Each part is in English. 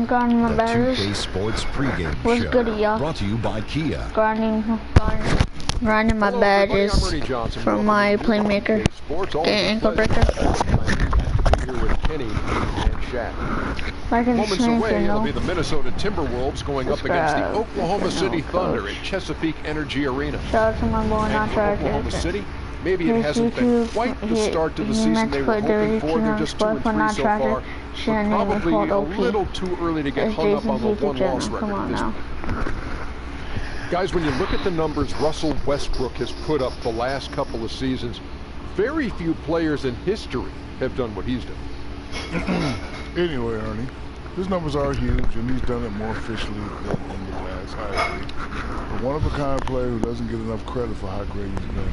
Grinding my batteries. 2K Sports pregame What's show. good, y'all? Brought to you by Kia. Grinding my badges for my playmaker. Ankle breaker. Like and Moments away, it'll be the Minnesota Timberwolves going up against the Oklahoma City Thunder at Chesapeake Energy Arena. Shout out to my boy, not Oklahoma City. Maybe it hasn't been quite the start to the season they were hoping for. They're just 2-3 so far. But probably a little too early to get hung up on the one-loss record at this point. Guys, when you look at the numbers Russell Westbrook has put up the last couple of seasons, very few players in history have done what he's done. Anyway, Ernie, his numbers are huge, and he's done it more officially than in the past. I agree. A one-of-a-kind player who doesn't get enough credit for how great he's been.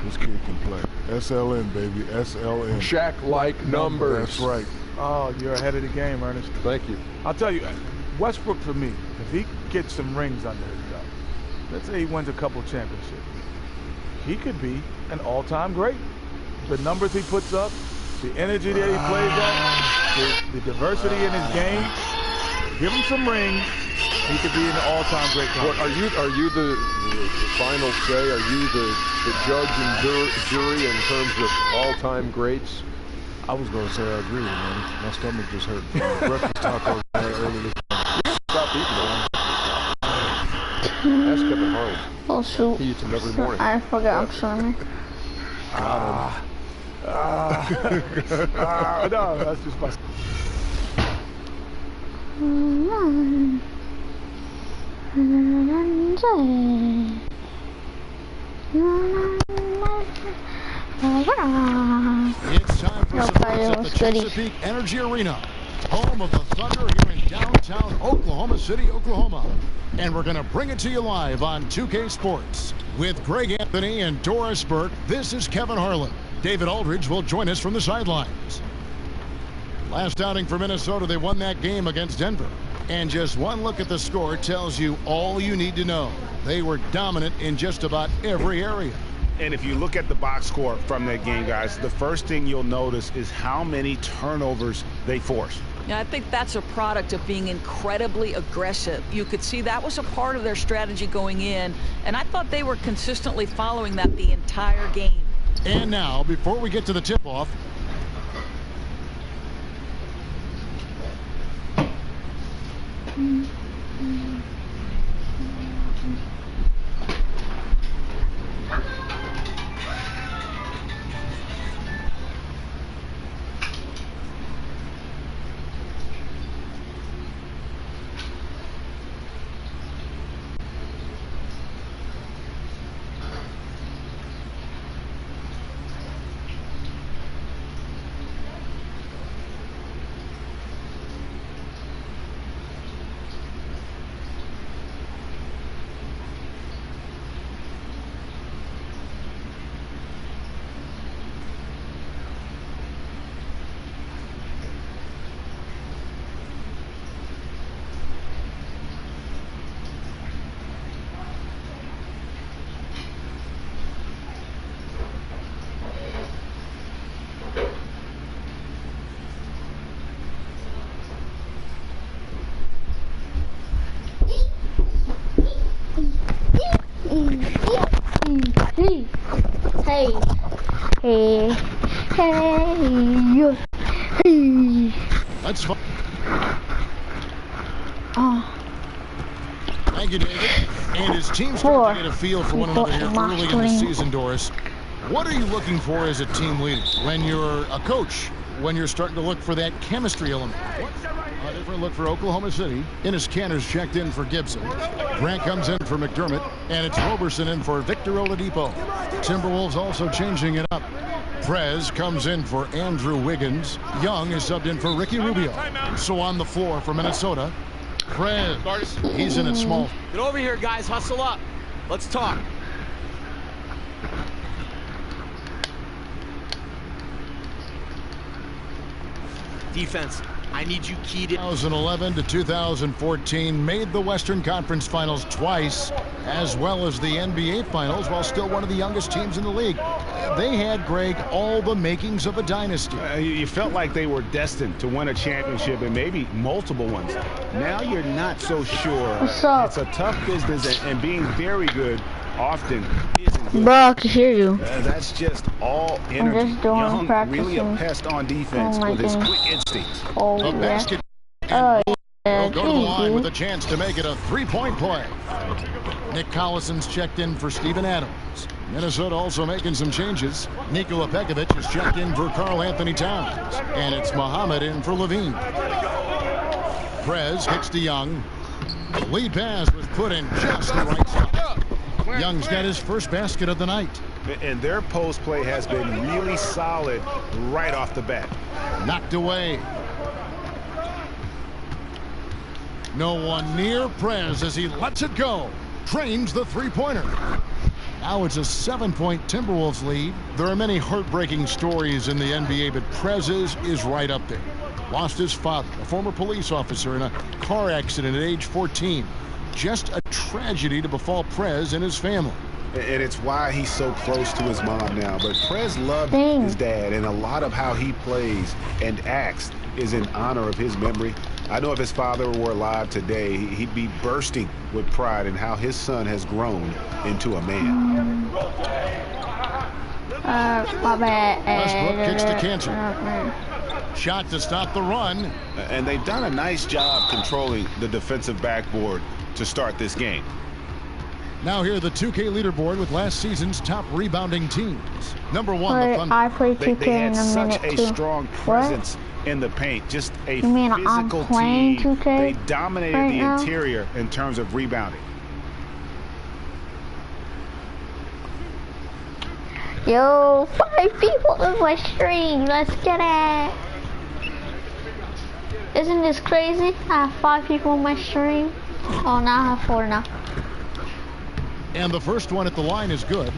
This kid can play. SLN, baby. SLN. Shaq-like numbers. That's right. Oh, you're ahead of the game, Ernest. Thank you. I'll tell you, Westbrook, for me, if he gets some rings under his belt, let's say he wins a couple championships, he could be an all-time great. The numbers he puts up, the energy that he plays at, the diversity in his game, give him some rings, he could be an all-time great player. What, are you the final say? Are you the judge and jury in terms of all-time greats? I was going to say I agree, man. My stomach just hurt. Breakfast tacos earlier this morning. Stop eating them. Ask Kevin Harlan. Oh shoot. He eats them every morning. I forgot I'm swimming. No, that's just my... It's time for sports at the Chesapeake Energy Arena, home of the Thunder here in downtown Oklahoma City, Oklahoma. And we're going to bring it to you live on 2K Sports. With Greg Anthony and Doris Burke, this is Kevin Harlan. David Aldridge will join us from the sidelines. Last outing for Minnesota, they won that game against Denver. And just one look at the score tells you all you need to know. They were dominant in just about every area. And if you look at the box score from that game, guys, the first thing you'll notice is how many turnovers they forced. Yeah, I think that's a product of being incredibly aggressive. You could see that was a part of their strategy going in, and I thought they were consistently following that the entire game. And now, before we get to the tip-off, Hey. that's fun. Thank you, David. And his team starting to get a feel for one another here early in the season, Doris. What are you looking for as a team leader when you're a coach, when you're starting to look for that chemistry element? A different look for Oklahoma City. Enes Kanter's checked in for Gibson. Grant comes in for McDermott, and it's Roberson in for Victor Oladipo. Timberwolves also changing it up. Prez comes in for Andrew Wiggins. Young is subbed in for Ricky Rubio. So on the floor for Minnesota, Prez. He's in at small. Get over here, guys. Hustle up. Let's talk. Defense. I need you keyed in. 2011 to 2014, made the Western Conference Finals twice, as well as the NBA Finals, while still one of the youngest teams in the league. They had, Greg, all the makings of a dynasty. You felt like they were destined to win a championship and maybe multiple ones. Now you're not so sure. What's up? It's a tough business, and being very good often isn't good. Bro, I can hear you. That's just all energy. just doing Young, really a practicing. pest on defense with his quick instincts. Oh, The yeah. basket Oh, yeah. will go to the line with a Jeez, chance to make it a three-point play. Nick Collison's checked in for Steven Adams. Minnesota also making some changes. Nikola Pekovic is checked in for Karl Anthony Towns. And it's Muhammad in for Levine. Prez hits to Young. The lead pass was put in just the right spot. Young's got his first basket of the night. And their post play has been really solid right off the bat. Knocked away. No one near Prez as he lets it go. Trains the three-pointer. Now it's a 7-point Timberwolves lead. There are many heartbreaking stories in the NBA, but Prez's is right up there. Lost his father, a former police officer, in a car accident at age 14. Just a tragedy to befall Prez and his family. And it's why he's so close to his mom now. But Prez loved his dad, and a lot of how he plays and acts is in honor of his memory. I know if his father were alive today, he'd be bursting with pride in how his son has grown into a man. my bad. Westbrook kicks to Cantor. Shot to stop the run. And they've done a nice job controlling the defensive backboard to start this game. Now here the 2K leaderboard with last season's top rebounding teams. Number one, the Thunder. I play 2K They had in a such minute a too. strong presence in the paint. Just a You mean I'm physical playing team. 2K They dominated right the now? interior in terms of rebounding. Yo, 5 people in my stream. Let's get it. Isn't this crazy? I have 5 people in my stream. Oh, now I have 4 now. And the first one at the line is good.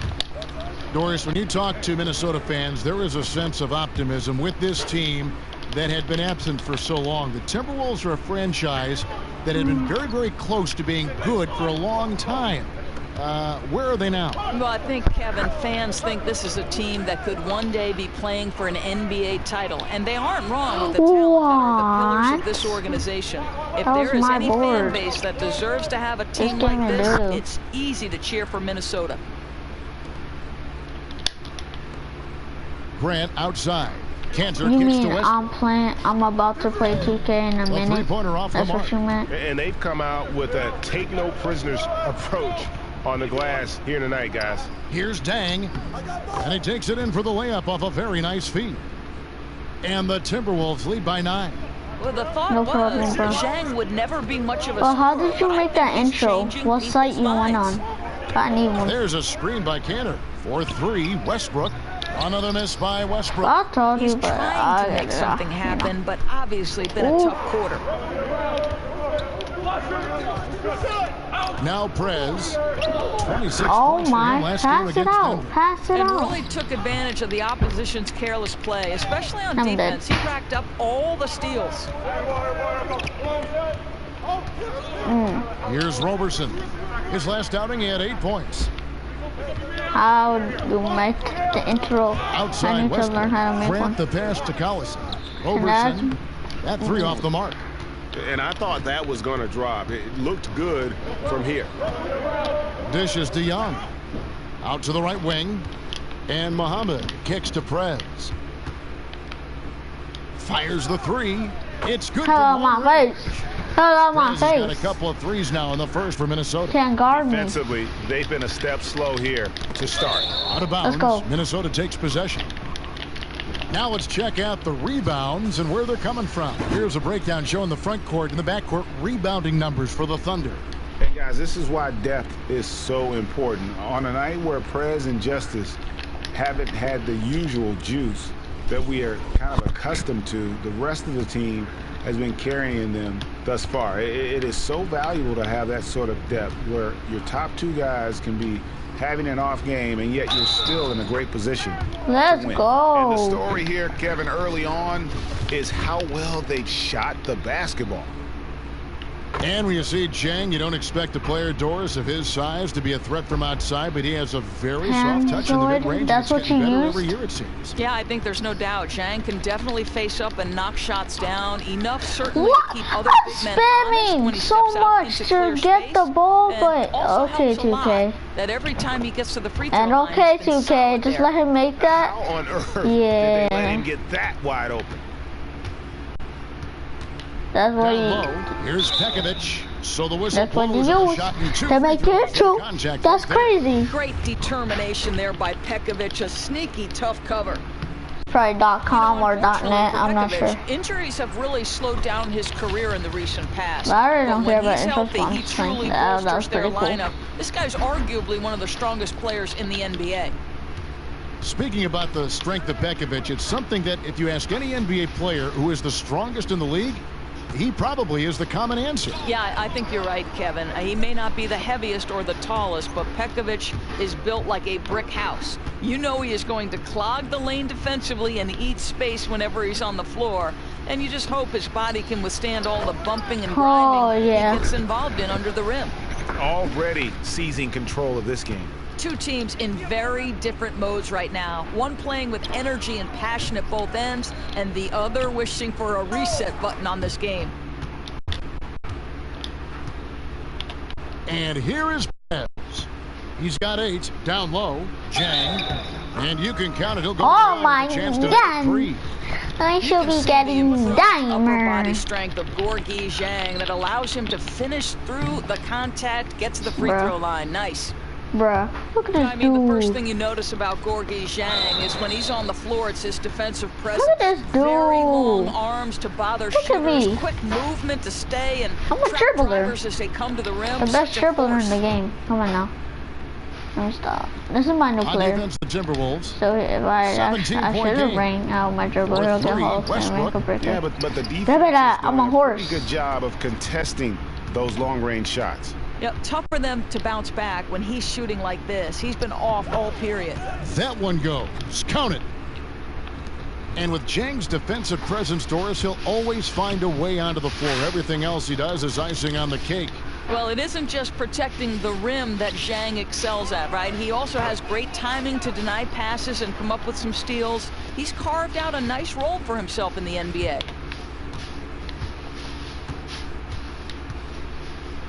Doris, when you talk to Minnesota fans, there is a sense of optimism with this team that had been absent for so long. The Timberwolves are a franchise that had been very, very close to being good for a long time. Where are they now? Well, I think, Kevin, fans think this is a team that could one day be playing for an NBA title. And they aren't wrong with the talent that are the pillars of this organization. If there is any fan base that deserves to have a team like this, it's easy to cheer for Minnesota. Grant outside. Cantor You kicks mean to West. I'm about to play 2K in a minute? Three-pointer off the That's mark. what you meant? And they've come out with a take no prisoners approach on the glass here tonight, guys. Here's Dang, and he takes it in for the layup off a very nice feed. And the Timberwolves lead by 9. Well, the thought was Zhang would never be much of a Well, how did you make that intro? What site you went on? I need one. There's a screen by Cantor. 4-3, Westbrook. Another miss by Westbrook. I told you, He's but trying to make something happen, but obviously been a tough quarter. Now Prez. 26 Oh points for him my, last year pass it against out, Denver. pass it And out. really took advantage of the opposition's careless play, especially on I'm defense. dead. He racked up all the steals. Here's Roberson. His last outing, he had 8 points. How do you make the intro? I Outside need to Westbrook. learn how to make Grant one. the pass to Collison. Roberson. That 3 off the mark. And I thought that was going to drop. It looked good from here. Dishes to Young. Out to the right wing. And Muhammad kicks to Prez. Fires the 3. It's good. Hello, my face. Hello, my Prez has got a face. couple of 3s now in the first for Minnesota. Can't guard me. Defensively, they've been a step slow here to start. Out of bounds. Let's go. Minnesota takes possession. Now let's check out the rebounds and where they're coming from. Here's a breakdown showing the front court and the back court rebounding numbers for the Thunder. Hey guys, this is why depth is so important. On a night where Prez and Justice haven't had the usual juice that we are kind of accustomed to, the rest of the team has been carrying them thus far. It is so valuable to have that sort of depth where your top 2 guys can be having an off game, and yet you're still in a great position. Let's go. And the story here, Kevin, early on is how well they shot the basketball. And when you see Zhang, you don't expect a player, Doris, of his size to be a threat from outside, but he has a very soft touch in the mid-range. That's what you used? Every year, it seems. Yeah, I think there's no doubt. Zhang can definitely face up and knock shots down. Enough, certainly, What? to keep other big men honest when he so steps out much into to clear get space. the ball, And but also okay, helps a lot 2K. that every time he gets to the free throw And line, okay, he's been 2K, solid just there. let him make that. How on earth did Yeah. they let him get that wide open? That's what Down you. low, here's Pekovic. So the whistle That's what blows you at the use shot and two to make free it throws. true. Contact That's right there. crazy. Great determination there by Pekovic. A sneaky, tough cover. Probably .com or Unfortunately .net. for I'm not Pekovic, sure. Injuries have really slowed down his career in the recent past. But I really don't But care when about he's healthy, interest he on truly strength. That was bolsters their pretty cool. lineup. This guy's arguably one of the strongest players in the NBA. Speaking about the strength of Pekovic, it's something that if you ask any NBA player who is the strongest in the league, he probably is the common answer. Yeah, I think you're right, Kevin. He may not be the heaviest or the tallest, but Pekovic is built like a brick house. You know he is going to clog the lane defensively and eat space whenever he's on the floor. And you just hope his body can withstand all the bumping and grinding he gets involved in under the rim. Already seizing control of this game. Two teams in very different modes right now. One playing with energy and passion at both ends, and the other wishing for a reset button on this game. And here is Perez. He's got 8 down low. Zhang. And you can count it. He'll go Oh my chance to god. 3. I should be getting Upper dimer. body strength of Gorgui Zhang that allows him to finish through the contact, get to the free throw line. Nice. Bruh, look at this I mean, the first dude. thing you notice about Gorgui Zhang is when he's on the floor, it's his defensive presence. Look at this Very long dude. arms to bother Look at shooters, me. quick movement to stay and I'm a trap dribbler. drivers as they come to the rim. The best Such a dribbler in force. the game. Come on now. Let me stop. This is my new On player. defense, the Timberwolves. So if I 17-point should have game. ranked out my dribbler, he'll get holes and wrinkle breaker. Yeah, but the defense Grab it is out. I'm doing a horse. pretty good job of contesting those long-range shots. Yeah, tough for them to bounce back when he's shooting like this. He's been off all period. That one goes. Count it. And with Zhang's defensive presence, Doris, he'll always find a way onto the floor. Everything else he does is icing on the cake. Well, it isn't just protecting the rim that Zhang excels at, right? He also has great timing to deny passes and come up with some steals. He's carved out a nice role for himself in the NBA.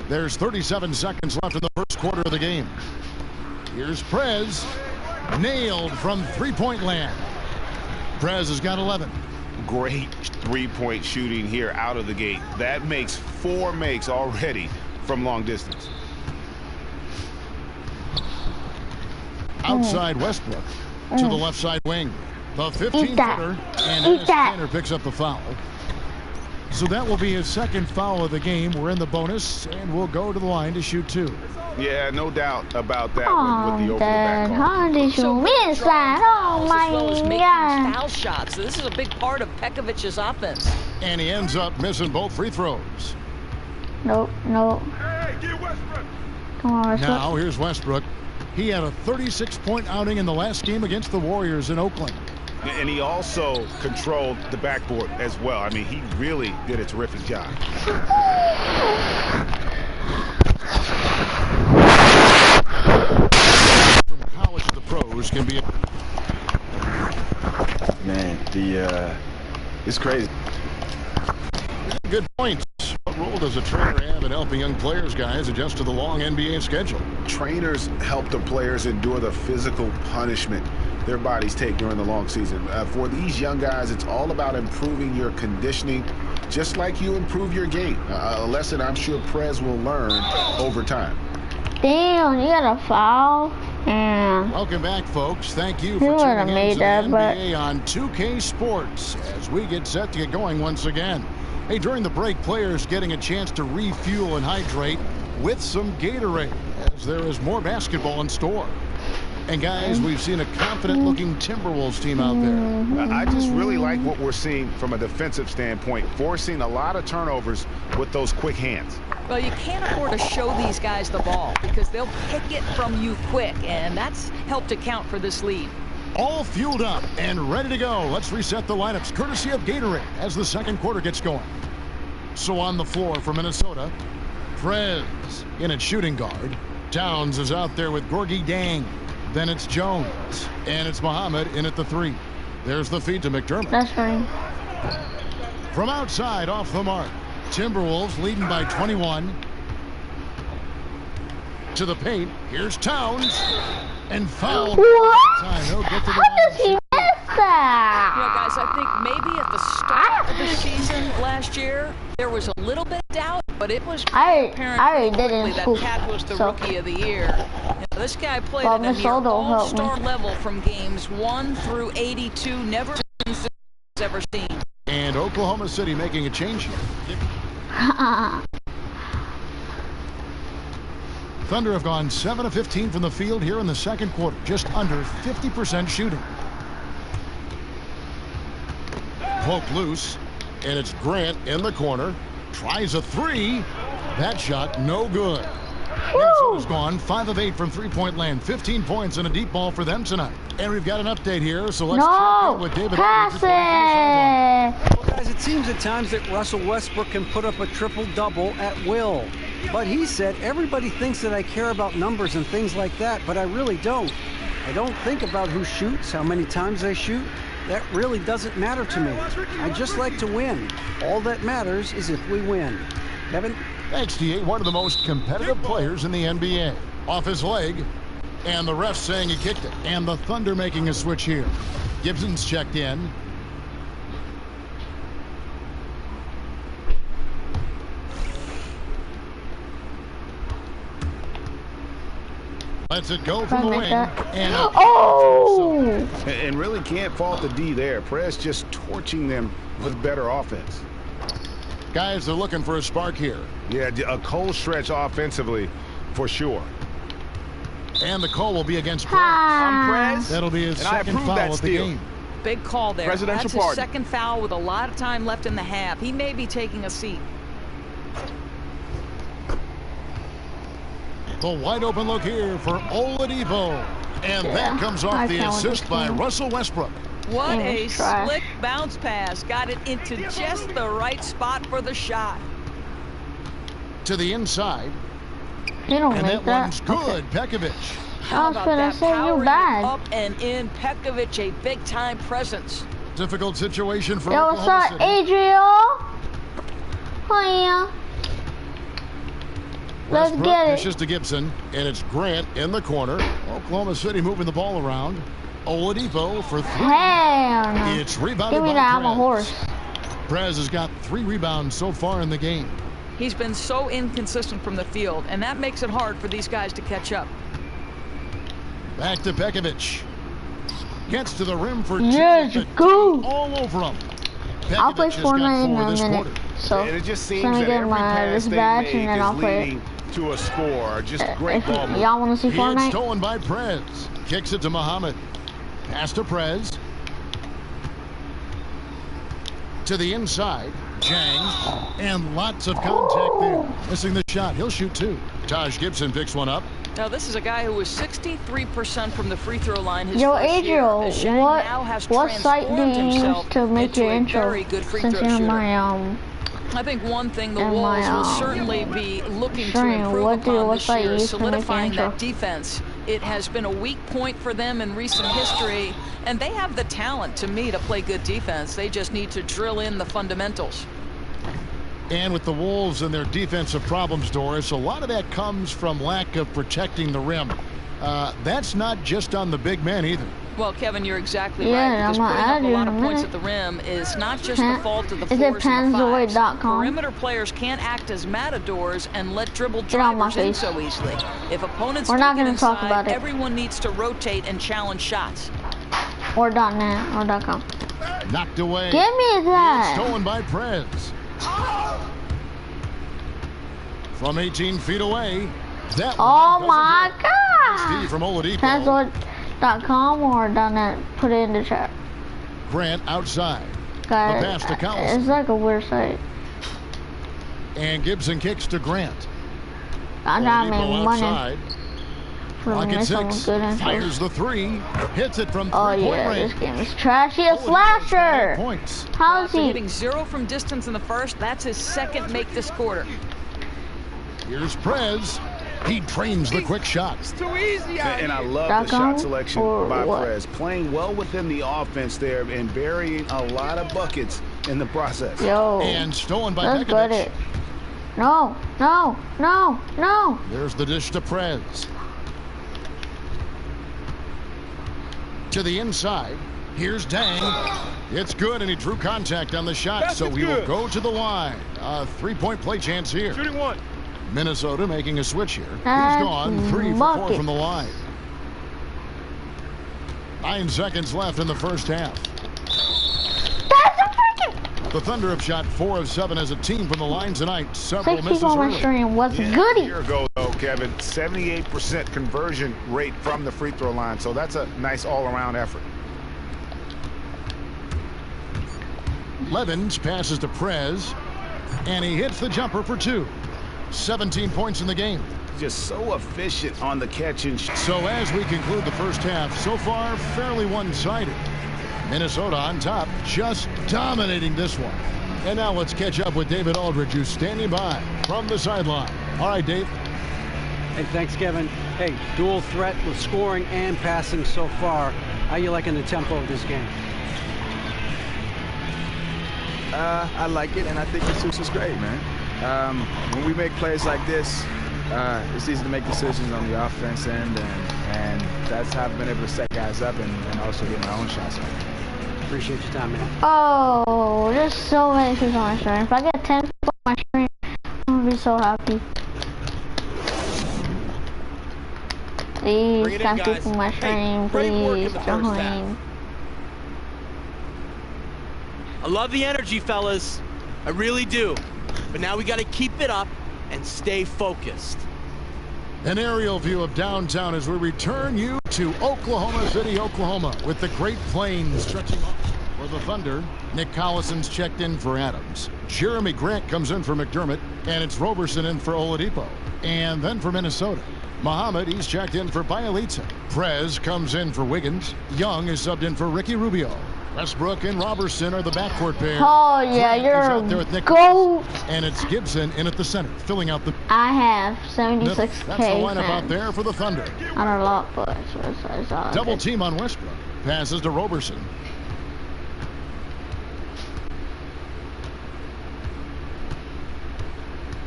There's 37 seconds left in the first quarter of the game. Here's Prez. Nailed from three-point land. Prez has got 11. Great three-point shooting here out of the gate. That makes 4 makes already from long distance. Outside Westbrook to the left side wing. The 15-footer. And Eat Dennis that. Tanner picks up the foul. So that will be his second foul of the game. We're in the bonus, and we'll go to the line to shoot 2. Yeah, no doubt about that one with the Oh, over-the-back Dad, call. how did you miss that? Oh As well as my making god. foul shots. This is a big part of Pekovic's offense. And he ends up missing both free throws. Nope, nope. Come on, Westbrook. Now, here's Westbrook. He had a 36-point outing in the last game against the Warriors in Oakland. And he also controlled the backboard as well. I mean, he really did a terrific job. From college to the pros can be Man, it's crazy. good points. What role does a trainer have in helping young players, guys, adjust to the long NBA schedule? Trainers help the players endure the physical punishment their bodies take during the long season. For these young guys, it's all about improving your conditioning, just like you improve your game. A lesson I'm sure Prez will learn over time. Damn, you got a foul? Yeah. Welcome back, folks. Thank you He for would've tuning in made to that, the but- NBA on 2K Sports as we get set to get going once again. Hey, during the break, players getting a chance to refuel and hydrate with some Gatorade as there is more basketball in store. And guys, we've seen a confident-looking Timberwolves team out there. I just really like what we're seeing from a defensive standpoint, forcing a lot of turnovers with those quick hands. Well, you can't afford to show these guys the ball because they'll pick it from you quick, and that's helped account for this lead. All fueled up and ready to go. Let's reset the lineups courtesy of Gatorade as the second quarter gets going. So on the floor for Minnesota, Prez in at shooting guard. Towns is out there with Gorgui Dieng. Then it's Jones, and it's Muhammad in at the 3. There's the feed to McDermott. That's fine. From outside, off the mark. Timberwolves leading by 21. To the paint. Here's Towns. And foul. What? He'll get to the How does he miss that? You know, guys, I think maybe at the start of the season last year, there was a little bit of doubt, but it was apparent that Cat was the rookie of the year. You know, this guy played at a near all-star level from games 1 through 82. Never since ever seen. And Oklahoma City making a change here. Thunder have gone 7 of 15 from the field here in the second quarter, just under 50% shooting. Poke loose, and it's Grant in the corner. Tries a 3. That shot no good. Minnesota's gone 5 of 8 from three-point land. 15 points and a deep ball for them tonight. And we've got an update here, so let's check in with David. Pass it! Well, guys, it seems at times that Russell Westbrook can put up a triple-double at will. But he said, everybody thinks that I care about numbers and things like that, but I really don't. I don't think about who shoots, how many times they shoot. That really doesn't matter to me. I just like to win. All that matters is if we win. Kevin? Thanks, D.A. One of the most competitive players in the NBA. Off his leg, and the ref saying he kicked it. And the Thunder making a switch here. Gibson's checked in. Lets it go from the wing. And and really can't fault the D there. Prez just torching them with better offense. Guys are looking for a spark here. Yeah, a cold stretch offensively for sure. And the call will be against Prez. I'm Prez. That'll be his second foul of the game. Big call there. Presidential That's his pardon. second foul with a lot of time left in the half. He may be taking a seat. The wide open look here for Oladipo. And that comes off the assist by Russell Westbrook. What a slick bounce pass. Got it into just the right spot for the shot. To the inside. And that one's good. Pekovic. How about that? Powering up and in. Pekovic, a big-time presence. Difficult situation for Yo, Oklahoma what's up, Adriel? Hiya. Let's get it. Pushes to Gibson, and it's Grant in the corner. Oklahoma City moving the ball around. Oladipo for 3. Hell no. It's rebounded Give me by that, I'm Prez. a horse. Prez has got 3 rebounds so far in the game. He's been so inconsistent from the field, and that makes it hard for these guys to catch up. Back to Pekovic. Gets to the rim for 2. Yes, go. All over him. I'll play Fortnite in a minute. So, and it just seems let me that get every my pass they badge make and then I'll is play leading it. to a score. Just great ball movement. Y'all want to see Fortnite? It's stolen by Prez. Kicks it to Muhammad. Pass to Prez. To the inside. Jang. And lots of contact there. Missing the shot. He'll shoot 2. Taj Gibson picks one up. Now, this is a guy who was 63% from the free throw line his Yo, first year. Adriel, what site do you use to make your intro? Since you're my I think one thing the Wolves will certainly be looking to improve upon this year is solidifying that defense. It has been a weak point for them in recent history, and they have the talent, to me, to play good defense. They just need to drill in the fundamentals. And with the Wolves and their defensive problems, Doris, a lot of that comes from lack of protecting the rim. That's not just on the big men either. Well, Kevin, you're exactly right, because putting up a lot of points at the rim is not just the fault of the fours and the fives. Perimeter players can't act as matadors and let dribble drivers in so easily. If opponents get inside, everyone needs to rotate and challenge shots. Or .net or .com. Knocked away. Give me that. Stolen by Prez. From 18 feet away. That oh my God. Steve from Oladipo. .com or put it in the chat. Grant outside. Guys, the pass to Collison. It's like a weird site. And Gibson kicks to Grant. I gotta make money. Pocket 6, fires the 3, hits it from 3-point range. This game is trashy as slasher. How is he hitting 0 from distance in the first? That's his second make this quarter. Here's Prez. He trains the quick shots. Too easy. And I love the shot selection by Prez, playing well within the offense there and burying a lot of buckets in the process. And stolen by Begovic. No. There's the dish to Prez. To the inside. Here's Dang. It's good, and he drew contact on the shot, so he will go to the line. A 3-point play chance here. Shooting 1. Minnesota making a switch here. He's gone 3 for 4 from the line. 9 seconds left in the first half. The Thunder have shot 4 of 7 as a team from the line tonight. Several misses early. Stream was goody. A year ago, though, Kevin, 78% conversion rate from the free throw line. So that's a nice all-around effort. Levens passes to Prez, and he hits the jumper for 2. 17 points in the game. Just so efficient on the catch and shoot. So as we conclude the first half, so far fairly one-sided. Minnesota on top, just dominating this one. And now let's catch up with David Aldridge, who's standing by from the sideline. All right, Dave. Hey, thanks, Kevin. Hey, dual threat with scoring and passing so far. How you liking the tempo of this game? I like it, and I think the suits is great, man. When we make plays like this, it's easy to make decisions on the offense end, and that's how I've been able to set guys up and also get my own shots up. Appreciate your time, man. Oh, there's so many people on my stream. If I get 10 people on my stream, I'm gonna be so happy. Please, 10 people on my stream, please join. I love the energy, fellas. I really do. But now we got to keep it up and stay focused. An aerial view of downtown as we return you to Oklahoma City, Oklahoma, with the Great Plains stretching up for the Thunder. Nick Collison's checked in for Adams. Jeremy Grant comes in for McDermott, and it's Roberson in for Oladipo. And then for Minnesota, Muhammad, he's checked in for Bielitsa. Prez comes in for Wiggins. Young is subbed in for Ricky Rubio. Westbrook and Roberson are the backcourt pair. Oh, yeah, you're a goat. And it's Gibson in at the center, filling out the... I have 76K That's the lineup out there for the Thunder. Not a lot, but it's all double good. team on Westbrook. Passes to Roberson.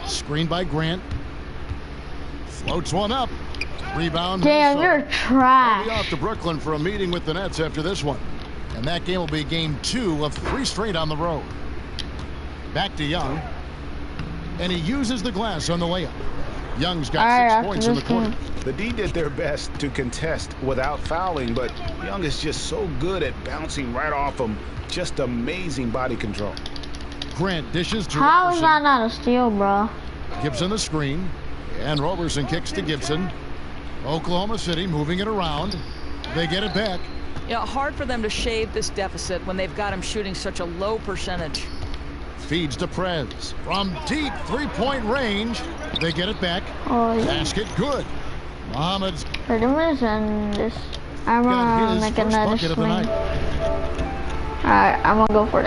Screen by Grant. Floats one up. Rebound. Damn, you're trash. We'll be off to Brooklyn for a meeting with the Nets after this one. And that game will be game 2 of 3 straight on the road. Back to Young. And he uses the glass on the layup. Young's got 6 points in the quarter. The D did their best to contest without fouling, but Young is just so good at bouncing right off him. Just amazing body control. Grant dishes to How Roberson. is that not a steal, bro? Gibson the screen. And Roberson kicks to Gibson. Oklahoma City moving it around. They get it back. You know, hard for them to shave this deficit when they've got him shooting such a low percentage. Feeds to Prez. From deep 3-point range, they get it back. Oh, yeah. Basket good. Muhammad's 30 minutes and this. I'm gonna make another swing. Alright, I'm gonna go for it.